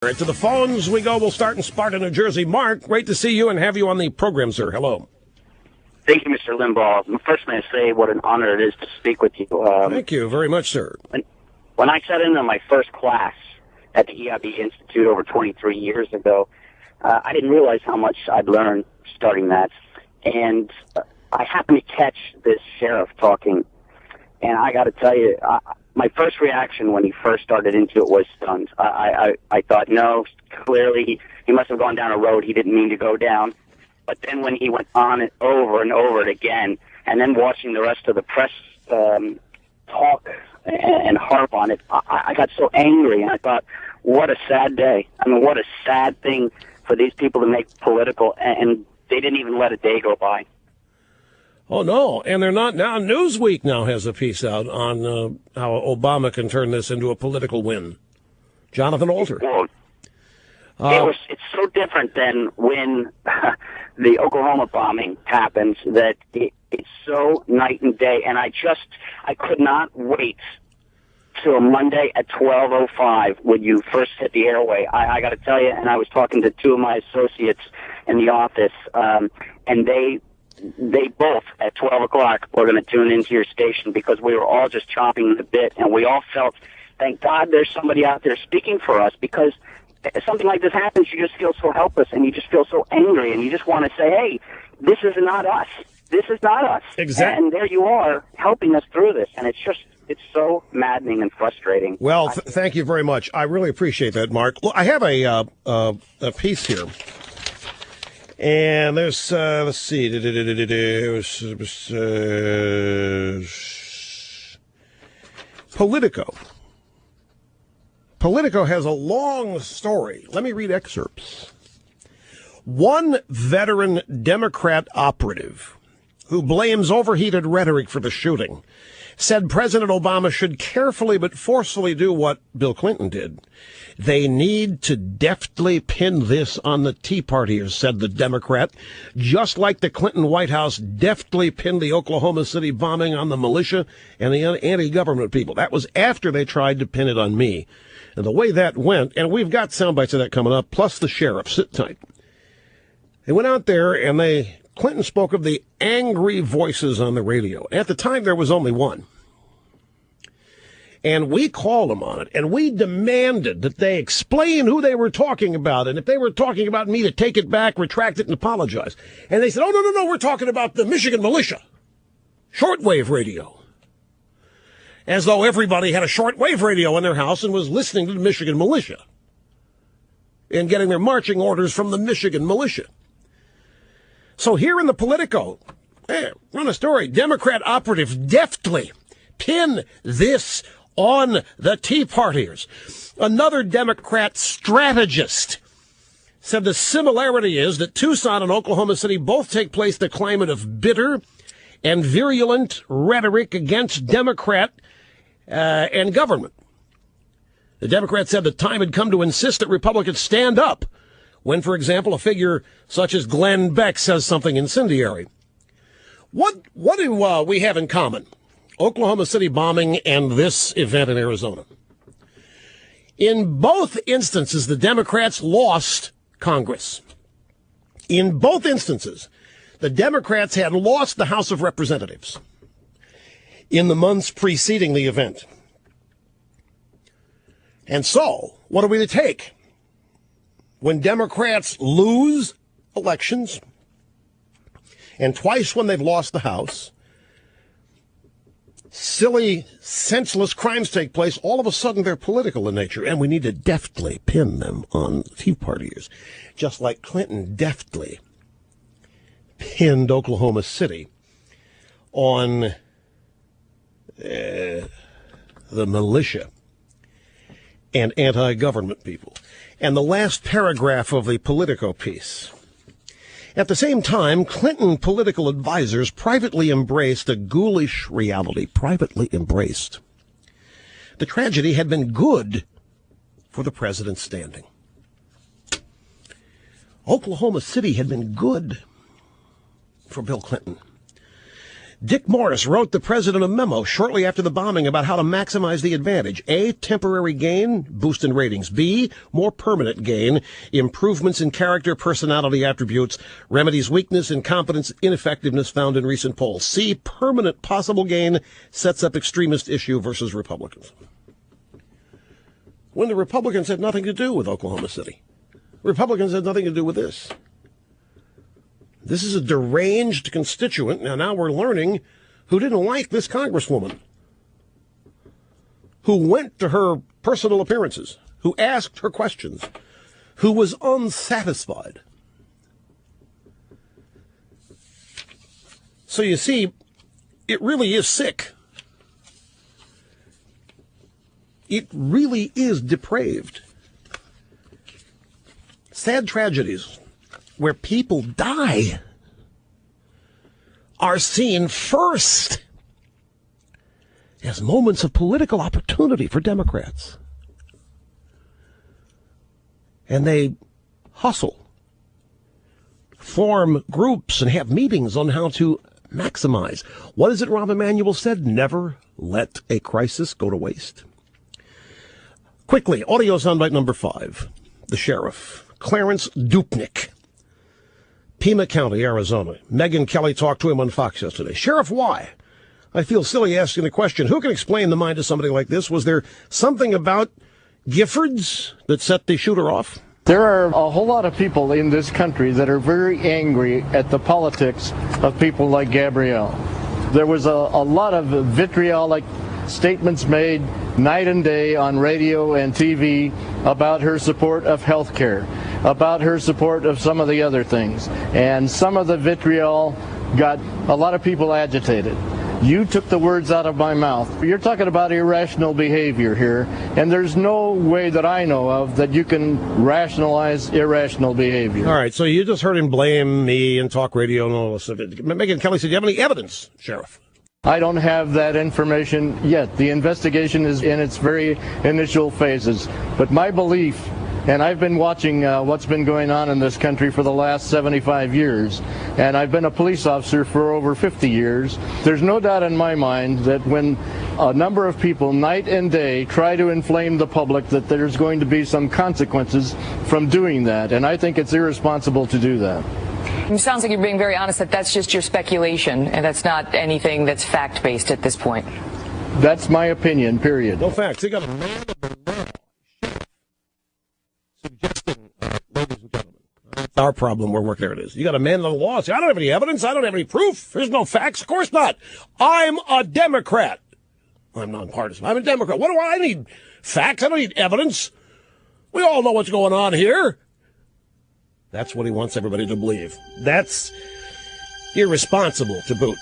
Right, to the phones we go. We'll start in Sparta, New Jersey. Mark, great to see you and have you on the program, sir. Hello. Thank you, Mr. Limbaugh. First, may I say what an honor it is to speak with you. Thank you very much, sir. When I sat into my first class at the EIB Institute over 23 years ago, I didn't realize how much I'd learned starting that. And I happened to catch this sheriff talking. And I got to tell you, my first reaction when he first started into it was stunned. I thought, no, clearly he must have gone down a road he didn't mean to go down. But then when he went on it over and over it again, and then watching the rest of the press talk and harp on it, I got so angry, and I thought, what a sad day. I mean, what a sad thing for these people to make political, and they didn't even let a day go by. Oh, no, and they're not now. Newsweek now has a piece out on how Obama can turn this into a political win. Jonathan Alter. It's so different than when the Oklahoma bombing happens that it's so night and day, and I could not wait till Monday at 12:05 when you first hit the airway. I got to tell you, and I was talking to two of my associates in the office, and they both at 12 o'clock were going to tune into your station because we were all just chomping the bit, and we all felt, thank God there's somebody out there speaking for us, because something like this happens, you just feel so helpless, and you just feel so angry, and you just want to say, hey, this is not us. This is not us. Exactly. And there you are helping us through this, and it's so maddening and frustrating. Well, thank you very much. I really appreciate that, Mark. Look, I have a piece here. And there's, let's see, Politico. Politico has a long story. Let me read excerpts. One veteran Democrat operative who blames overheated rhetoric for the shooting said President Obama should carefully but forcefully do what Bill Clinton did. They need to deftly pin this on the Tea Partiers, said the Democrat, just like the Clinton White House deftly pinned the Oklahoma City bombing on the militia and the anti-government people. That was after they tried to pin it on me. And the way that went, and we've got sound bites of that coming up, plus the sheriff. Sit tight. They went out there and Clinton spoke of the angry voices on the radio. At the time, there was only one. And we called them on it, and we demanded that they explain who they were talking about, and if they were talking about me, to take it back, retract it, and apologize. And they said, oh, no, we're talking about the Michigan militia, shortwave radio. As though everybody had a shortwave radio in their house and was listening to the Michigan militia and getting their marching orders from the Michigan militia. So here in the Politico, run a story, Democrat operative deftly pin this on the Tea Partiers. Another Democrat strategist said the similarity is that Tucson and Oklahoma City both take place in a climate of bitter and virulent rhetoric against Democrat and government. The Democrat said the time had come to insist that Republicans stand up when, for example, a figure such as Glenn Beck says something incendiary. What do we have in common? Oklahoma City bombing and this event in Arizona. In both instances, the Democrats lost Congress. In both instances, the Democrats had lost the House of Representatives in the months preceding the event. And so, what are we to take? When Democrats lose elections, and twice when they've lost the House, silly, senseless crimes take place, all of a sudden they're political in nature, and we need to deftly pin them on Tea Partiers, just like Clinton deftly pinned Oklahoma City on the militia and anti-government people. And the last paragraph of the Politico piece. At the same time, Clinton political advisors privately embraced a ghoulish reality, privately embraced. The tragedy had been good for the president's standing. Oklahoma City had been good for Bill Clinton. Dick Morris wrote the president a memo shortly after the bombing about how to maximize the advantage. A, temporary gain, boost in ratings. B, more permanent gain, improvements in character, personality attributes, remedies weakness, incompetence, ineffectiveness found in recent polls. C, permanent possible gain, sets up extremist issue versus Republicans. When the Republicans had nothing to do with Oklahoma City. Republicans had nothing to do with this. This is a deranged constituent, now we're learning, who didn't like this congresswoman, who went to her personal appearances, who asked her questions, who was unsatisfied. So you see, it really is sick. It really is depraved. Sad tragedies where people die are seen first as moments of political opportunity for Democrats. And they hustle, form groups, and have meetings on how to maximize. What is it Rahm Emanuel said? Never let a crisis go to waste. Quickly, audio soundbite number 5. The sheriff, Clarence Dupnick, Pima County, Arizona. Megyn Kelly talked to him on Fox yesterday. Sheriff, why? I feel silly asking the question. Who can explain the mind of somebody like this? Was there something about Giffords that set the shooter off? There are a whole lot of people in this country that are very angry at the politics of people like Gabrielle. There was a lot of vitriolic statements made night and day on radio and TV about her support of health care, about her support of some of the other things. And some of the vitriol got a lot of people agitated. You took the words out of my mouth. You're talking about irrational behavior here, and there's no way that I know of that you can rationalize irrational behavior. All right, so you just heard him blame me and talk radio and all this stuff. Megyn Kelly said, do you have any evidence, Sheriff? I don't have that information yet. The investigation is in its very initial phases. But my belief, and I've been watching what's been going on in this country for the last 75 years, and I've been a police officer for over 50 years, there's no doubt in my mind that when a number of people night and day try to inflame the public, that there's going to be some consequences from doing that, and I think it's irresponsible to do that. It sounds like you're being very honest that that's just your speculation and that's not anything that's fact-based at this point. That's my opinion, period. No facts. They got a man of the law suggesting, ladies and gentlemen, that's our problem. There it is. You got a man of the law. Say, I don't have any evidence. I don't have any proof. There's no facts. Of course not. I'm a Democrat. I'm nonpartisan. I'm a Democrat. What do I need? Facts? I don't need evidence. We all know what's going on here. That's what he wants everybody to believe. That's irresponsible to boot.